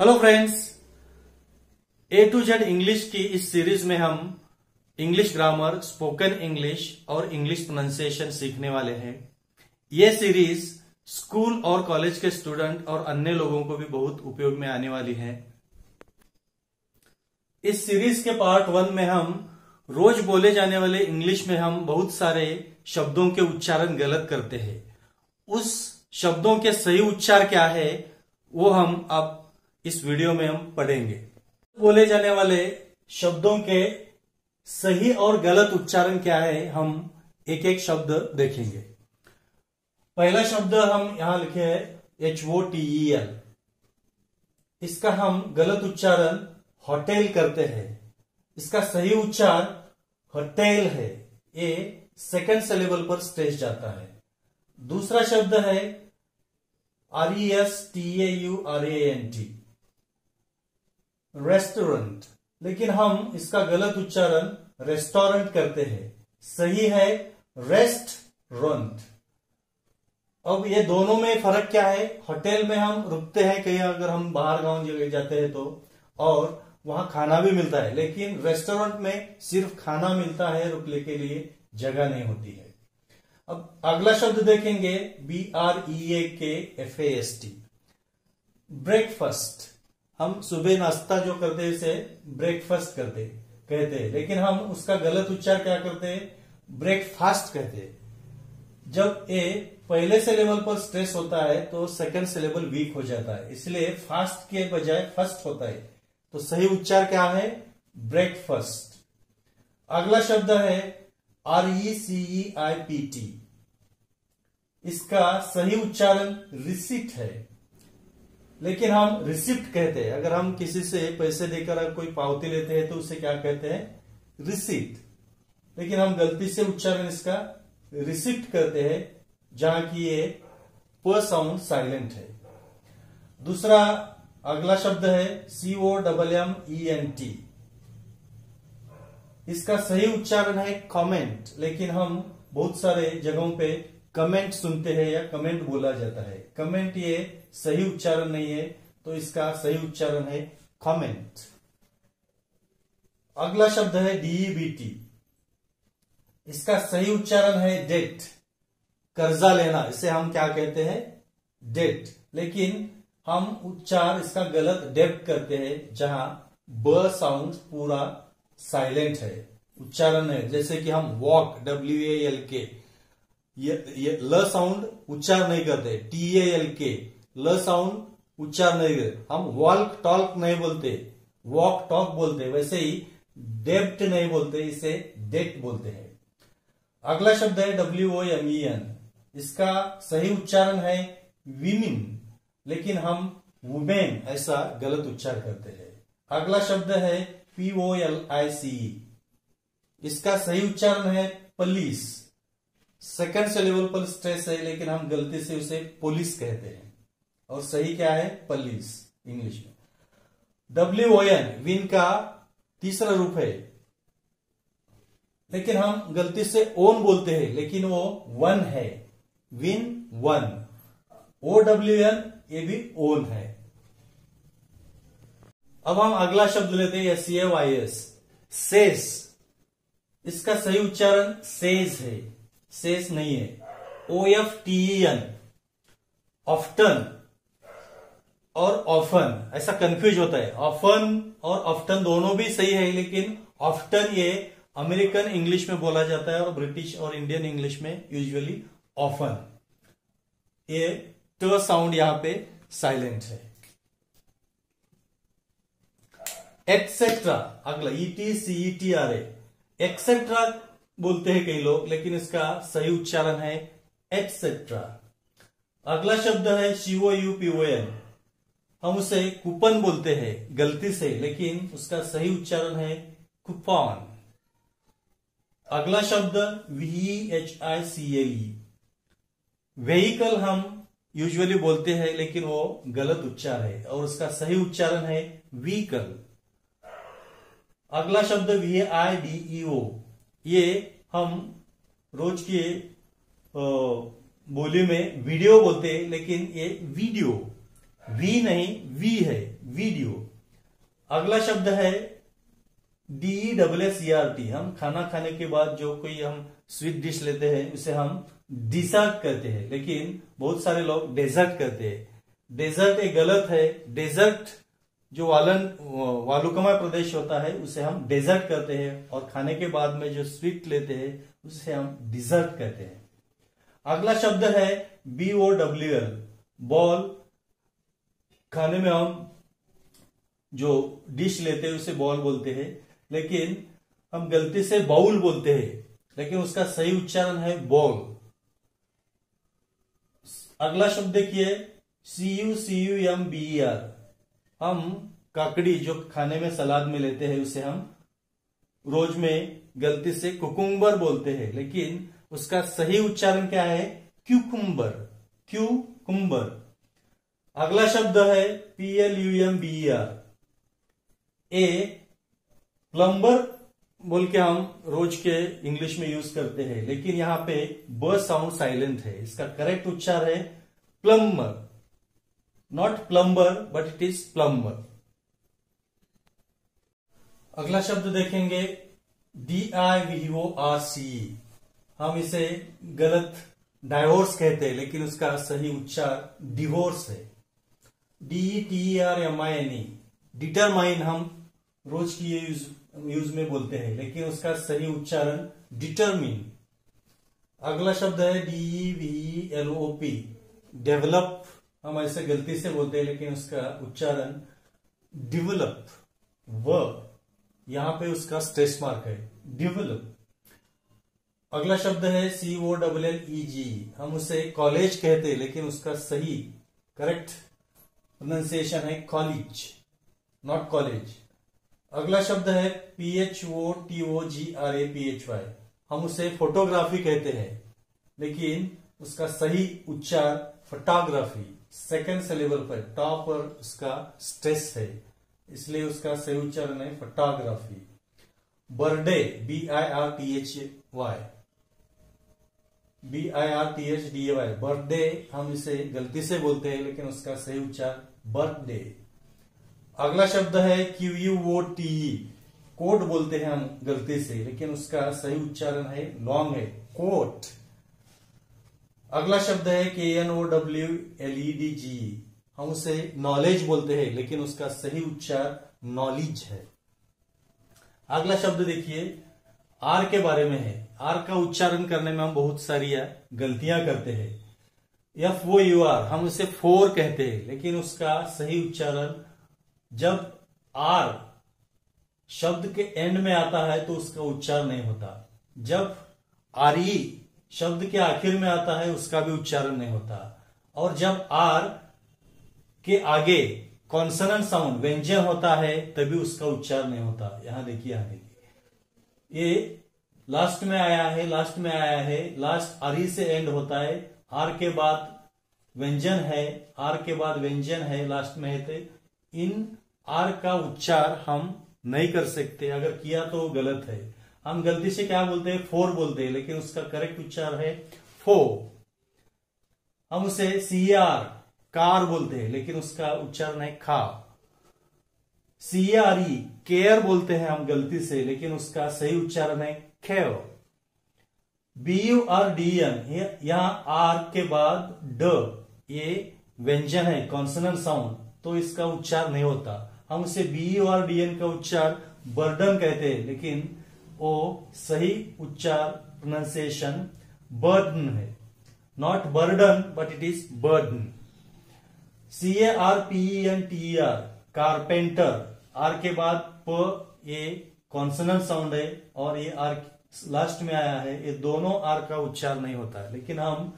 Hello friends, A to Z English की इस series में हम इंग्लिश ग्रामर, स्पोकन इंग्लिश और इंग्लिश प्रोनाउंसिएशन सीखने वाले हैं। ये सीरीज स्कूल और कॉलेज के स्टूडेंट और अन्य लोगों को भी बहुत उपयोग में आने वाली है। इस सीरीज के पार्ट 1 में हम रोज बोले जाने वाले इंग्लिश में हम बहुत सारे शब्दों के उच्चारण गलत करते हैं। उस शब्दों के सही उच्चार क्या है वो हम अब इस वीडियो में हम पढ़ेंगे। बोले जाने वाले शब्दों के सही और गलत उच्चारण क्या है, हम एक एक शब्द देखेंगे। पहला शब्द हम यहां लिखे है HOTEL। इसका हम गलत उच्चारण होटेल करते हैं। इसका सही उच्चार होटेल है। ये सेकंड सिलेबल पर स्ट्रेस जाता है। दूसरा शब्द है RESTAURANT, रेस्टोरेंट, लेकिन हम इसका गलत उच्चारण रेस्टोरेंट करते हैं। सही है रेस्टोरेंट। अब ये दोनों में फर्क क्या है? होटल में हम रुकते हैं कहीं, अगर हम बाहर गांव जगह जाते हैं तो, और वहां खाना भी मिलता है, लेकिन रेस्टोरेंट में सिर्फ खाना मिलता है, रुकने के लिए जगह नहीं होती है। अब अगला शब्द देखेंगे BREAKFAST, ब्रेकफास्ट। हम सुबह नाश्ता जो करते हैं इसे ब्रेकफास्ट कहते हैं, लेकिन हम उसका गलत उच्चार क्या करते हैं? ब्रेकफास्ट कहते हैं। जब ए पहले सिलेबल पर स्ट्रेस होता है तो सेकंड सिलेबल वीक हो जाता है, इसलिए फास्ट के बजाय फर्स्ट होता है। तो सही उच्चार क्या है? ब्रेकफास्ट। अगला शब्द है RECEIPT। इसका सही उच्चारण रिसिप्ट है, लेकिन हम रिसिप्ट कहते हैं। अगर हम किसी से पैसे देकर कोई पावती लेते हैं तो उसे क्या कहते हैं? रिसिप्ट। लेकिन हम गलती से उच्चारण इसका रिसिप्ट करते हैं, जहां की ये प साउंड साइलेंट है। दूसरा अगला शब्द है COMMENT। इसका सही उच्चारण है कमेंट, लेकिन हम बहुत सारे जगहों पे कमेंट सुनते हैं या कमेंट बोला जाता है। कमेंट ये सही उच्चारण नहीं है, तो इसका सही उच्चारण है कमेंट। अगला शब्द है DEBT। इसका सही उच्चारण है डेट, कर्जा लेना, इसे हम क्या कहते हैं? डेट। लेकिन हम उच्चार इसका गलत डेब्ट करते हैं, जहां ब साउंड पूरा साइलेंट है, उच्चारण है। जैसे कि हम वॉक WALK, ये ल साउंड उच्चार नहीं करते। TALK, ल साउंड उच्चार नहीं करते। हम वॉल्क टॉल्क नहीं बोलते, वॉक टॉक बोलते। वैसे ही डेब्ट नहीं बोलते, इसे डेट बोलते हैं। अगला शब्द है WOMEN। इसका सही उच्चारण है वीमिन, लेकिन हम वुमेन ऐसा गलत उच्चार करते हैं। अगला शब्द है POLICE। इसका सही उच्चारण है पुलिस। सेकंड सिलेबल पर स्ट्रेस है, लेकिन हम गलती से उसे पुलिस कहते हैं, और सही क्या है? पुलिस इंग्लिश में। WON विन का तीसरा रूप है, लेकिन हम गलती से ओन बोलते हैं, लेकिन वो वन है। Win one. OWN ये भी ओन है। अब हम अगला शब्द लेते हैं SAYS, सेस। इसका सही उच्चारण सेज है, सेस नहीं है। OFTEN, ऑफ्टन और ऑफन, ऐसा कंफ्यूज होता है। ऑफन और ऑफ्टन दोनों भी सही है, लेकिन ऑफ्टन ये अमेरिकन इंग्लिश में बोला जाता है और ब्रिटिश और इंडियन इंग्लिश में यूजुअली ऑफन। ये ट साउंड यहां पे साइलेंट है। एक्सेट्रा, अगला ETCETRA, एक्सेट्रा बोलते हैं कई लोग, लेकिन इसका सही उच्चारण है एक्सेट्रा। अगला शब्द है COUPON। हम उसे कूपन बोलते हैं गलती से, लेकिन उसका सही उच्चारण है कूपन। अगला शब्द VHICLE, व्हीकल हम यूजुअली बोलते हैं, लेकिन वो गलत उच्चार है, और उसका सही उच्चारण है व्हीकल। अगला शब्द VIDEO, ये हम रोज की बोली में वीडियो बोलते हैं, लेकिन ये वीडियो। वी नहीं, वी है, वीडियो। अगला शब्द है DESSERT। हम खाना खाने के बाद जो कोई हम स्वीट डिश लेते हैं उसे हम डिजर्ट कहते हैं, लेकिन बहुत सारे लोग डेजर्ट कहते हैं। डेजर्ट एक गलत है। डेजर्ट जो वालुकामय प्रदेश होता है उसे हम डेजर्ट कहते हैं, और खाने के बाद में जो स्वीट लेते हैं उसे हम डिजर्ट कहते हैं। अगला शब्द है BOWL, बॉल। खाने में हम जो डिश लेते हैं उसे बॉल बोलते हैं, लेकिन हम गलती से बाउल बोलते हैं, लेकिन उसका सही उच्चारण है बॉल। अगला शब्द देखिए CUCUMBER। हम काकड़ी जो खाने में सलाद में लेते हैं उसे हम रोज में गलती से कुकुम्बर बोलते हैं, लेकिन उसका सही उच्चारण क्या है? Cucumber, cucumber. अगला शब्द है PLUMBER। प्लम्बर बोल के हम रोज के इंग्लिश में यूज करते हैं, लेकिन यहां पे ब साउंड साइलेंट है। इसका करेक्ट उच्चार है plumber, not plumber but it is plumber. अगला शब्द देखेंगे DIVORC। हम इसे गलत डाइवोर्स कहते हैं, लेकिन उसका सही उच्चार डिवोर्स है। DETERMINE, डिटरमाइन हम रोज की यूज में बोलते हैं, लेकिन उसका सही उच्चारण डिटरमिन। अगला शब्द है DEVELOP, डेवलप। हम ऐसे गलती से बोलते हैं, लेकिन उसका उच्चारण डेवलप। यहां पे उसका स्ट्रेस मार्क है, डेवलप। अगला शब्द है COLLEGE। हम उसे कॉलेज कहते हैं, लेकिन उसका सही करेक्ट प्रोनाउंसिएशन है कॉलेज, नॉट कॉलेज। अगला शब्द है PHOTOGRAPHY। हम उसे फोटोग्राफी कहते हैं, लेकिन उसका सही उच्चार फोटोग्राफी। सेकंड सिलेबल पर टॉप पर उसका स्ट्रेस है, इसलिए उसका सही उच्चारण है फोटोग्राफी। बर्थडे BIRTHDAY, बर्थडे हम इसे गलती से बोलते हैं, लेकिन उसका सही उच्चार बर्थडे। अगला शब्द है QUOTE, कोट बोलते हैं हम गलती से, लेकिन उसका सही उच्चारण है लॉन्ग है, कोट। अगला शब्द है KNOWLEDGE। हम उसे नॉलेज बोलते हैं, लेकिन उसका सही उच्चार नॉलेज है। अगला शब्द देखिए आर के बारे में है। आर का उच्चारण करने में हम बहुत सारी गलतियां करते हैं। FOUR, हम उसे फोर कहते हैं, लेकिन उसका सही उच्चारण जब आर शब्द के एंड में आता है तो उसका उच्चार नहीं होता। जब RE शब्द के आखिर में आता है उसका भी उच्चारण नहीं होता। और जब आर के आगे कॉन्सोनेंट साउंड व्यंजन होता है तभी उसका उच्चार नहीं होता। यहां देखिए, ये लास्ट में आया है, लास्ट RE से एंड होता है। आर के बाद व्यंजन है, लास्ट में है, तो इन आर का उच्चार हम नहीं कर सकते। अगर किया तो गलत है। हम गलती से क्या बोलते हैं? फोर बोलते हैं, लेकिन उसका करेक्ट उच्चार है फो। हम उसे CAR कार बोलते हैं, लेकिन उसका उच्चारण है खा। CARE केयर बोलते हैं हम गलती से, लेकिन उसका सही उच्चारण है खेव। BURDN, यहां आर के बाद ड, ये व्यंजन है, कॉन्सोनेंट साउंड, तो इसका उच्चार नहीं होता। हम उसे BURDN का उच्चार बर्डन कहते हैं, लेकिन वो सही उच्चार प्रोनाउंसिएशन बर्डन है, not burden but it is burden. CARPENTER carpenter, R के बाद प, ये कॉन्सोनेंट साउंड है, और ये आर लास्ट में आया है। ये दोनों आर का उच्चार नहीं होता है, लेकिन हम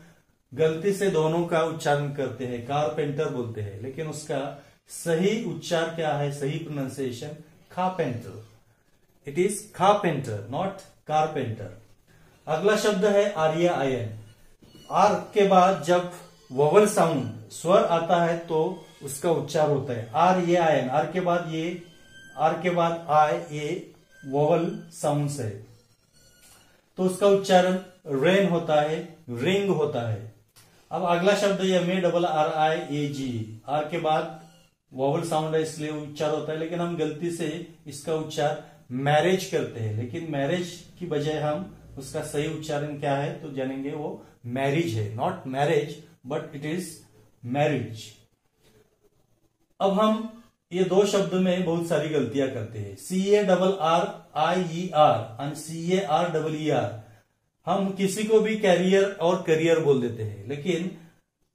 गलती से दोनों का उच्चारण करते हैं, कारपेंटर बोलते हैं, लेकिन उसका सही उच्चार क्या है? सही pronunciation carpenter, it is carpenter not carpenter. अगला शब्द है RAIN। आर के बाद जब वोवल साउंड स्वर आता है तो उसका उच्चार होता है RAIN। आर के बाद आई, ये वोवल साउंड है, तो उसका उच्चारण रेन होता है, रिंग होता है। अब अगला शब्द MARRIAGE, आर के बाद वोवल साउंड है इसलिए उच्चार होता है, लेकिन हम गलती से इसका उच्चार मैरिज करते हैं, लेकिन मैरिज की बजाय हम उसका सही उच्चारण क्या है तो जानेंगे, वो मैरिज है, not marriage but it is marriage. अब हम ये दो शब्द में बहुत सारी गलतियां करते हैं, CARRIER और CAREER। हम किसी को भी कैरियर और करियर बोल देते हैं, लेकिन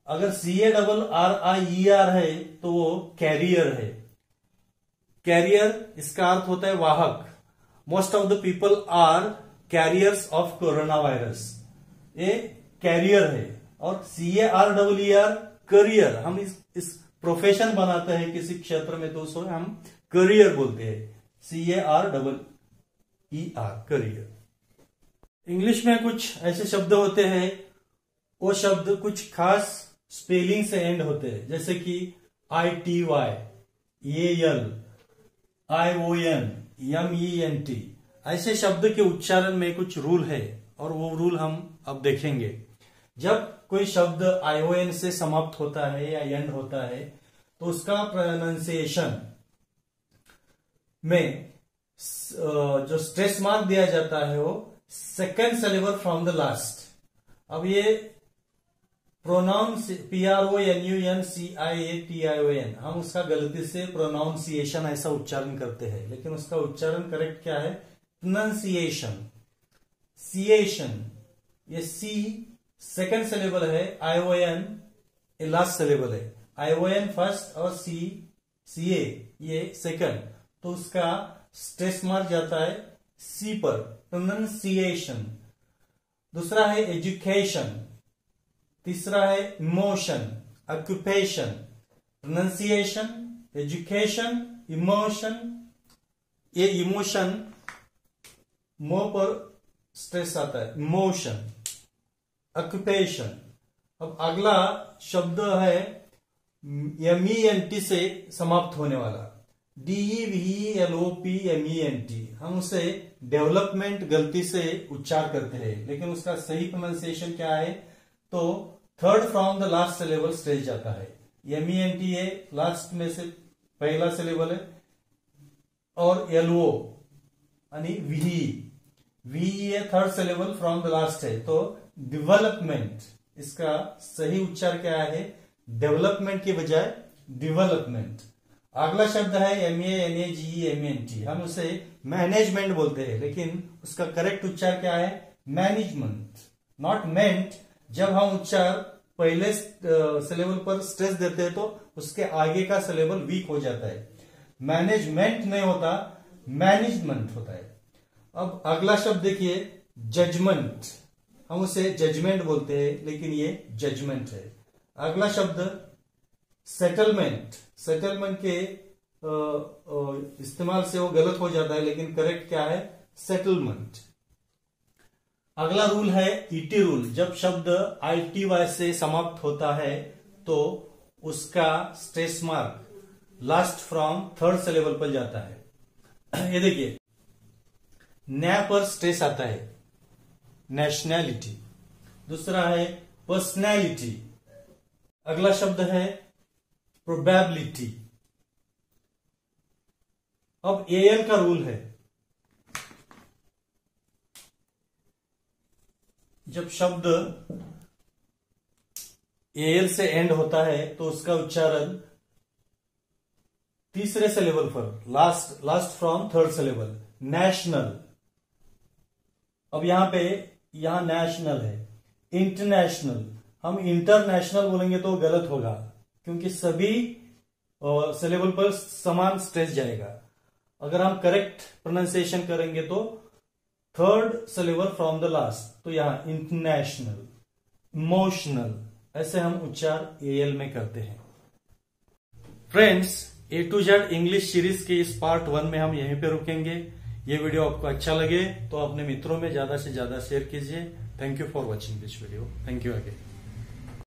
अगर CARRIER है तो वो कैरियर है। कैरियर इसका अर्थ होता है वाहक। Most of the people are carriers of corona virus, ये कैरियर है। और CAREER करियर, हम इस प्रोफेशन बनाते हैं किसी क्षेत्र में तो उसको हम करियर बोलते हैं, CAREER करियर। इंग्लिश में कुछ ऐसे शब्द होते हैं, वो शब्द कुछ खास स्पेलिंग से एंड होते हैं, जैसे कि ITY, AL, ION, MENT। ऐसे शब्द के उच्चारण में कुछ रूल है और वो रूल हम अब देखेंगे। जब कोई शब्द ION से समाप्त होता है या एंड होता है तो उसका प्रोनाउंसिएशन में जो स्ट्रेस मार्क दिया जाता है वो second syllable from the last. अब ये प्रोनाउंस PRONUNCIATION, हम उसका गलती से प्रोनाउंसिएशन ऐसा उच्चारण करते हैं, लेकिन उसका उच्चारण करेक्ट क्या है, प्रोनाउंसिएशन, सिएशन। ये C सेकेंड सिलेबल है, ION ये लास्ट सिलेबल है, ION फर्स्ट और CA ये सेकंड, तो उसका स्ट्रेस मार्क जाता है C पर, प्रोनाउंसिएशन। दूसरा है एजुकेशन, तीसरा है emotion, occupation. Pronunciation, education, emotion. ये इमोशन मो पर स्ट्रेस आता है, इमोशन, ऑक्यूपेशन। अब अगला शब्द है MENT से समाप्त होने वाला, DEVELOPMENT। हम उसे डेवलपमेंट गलती से उच्चार करते हैं, लेकिन उसका सही प्रोनाउंसिएशन क्या है तो third from the last syllable stress जाता है। MENT ये लास्ट में से पहला सिलेबल है, और LO यानी VE third syllable from the last है, तो डेवलपमेंट, इसका सही उच्चार क्या है, डेवलपमेंट की बजाय डेवलपमेंट। अगला शब्द है MANAGEMENT, हम उसे मैनेजमेंट बोलते हैं, लेकिन उसका करेक्ट उच्चार क्या है, मैनेजमेंट, नॉट मेंट। जब हम उच्चार पहले सिलेबल पर स्ट्रेस देते हैं तो उसके आगे का सिलेबल वीक हो जाता है, मैनेजमेंट नहीं होता, मैनेजमेंट होता है। अब अगला शब्द देखिए, जजमेंट, हम उसे जजमेंट बोलते हैं, लेकिन ये जजमेंट है। अगला शब्द सेटलमेंट, सेटलमेंट के इस्तेमाल से वो गलत हो जाता है, लेकिन करेक्ट क्या है, सेटलमेंट। अगला रूल है ET रूल, जब शब्द ITY से समाप्त होता है तो उसका stress mark last from third syllable पर जाता है। ये देखिए, न्या पर स्ट्रेस आता है, नेशनैलिटी। दूसरा है पर्सनैलिटी। अगला शब्द है प्रोबेबिलिटी। अब AL का रूल है, जब शब्द AL से एंड होता है तो उसका उच्चारण तीसरे सिलेबल पर, last from third syllable, national. अब यहां नेशनल है, इंटरनेशनल। हम इंटरनेशनल बोलेंगे तो गलत होगा, क्योंकि सभी सिलेबल पर समान स्ट्रेस जाएगा। अगर हम करेक्ट प्रोनाउंसिएशन करेंगे तो third syllable from the last, तो यहां इंटरनेशनल, इमोशनल, ऐसे हम उच्चार AL में करते हैं। Friends, A to Z English series के इस पार्ट 1 में हम यहीं पे रुकेंगे। ये वीडियो आपको अच्छा लगे तो अपने मित्रों में ज्यादा से ज्यादा शेयर कीजिए। Thank you for watching this video. Thank you again.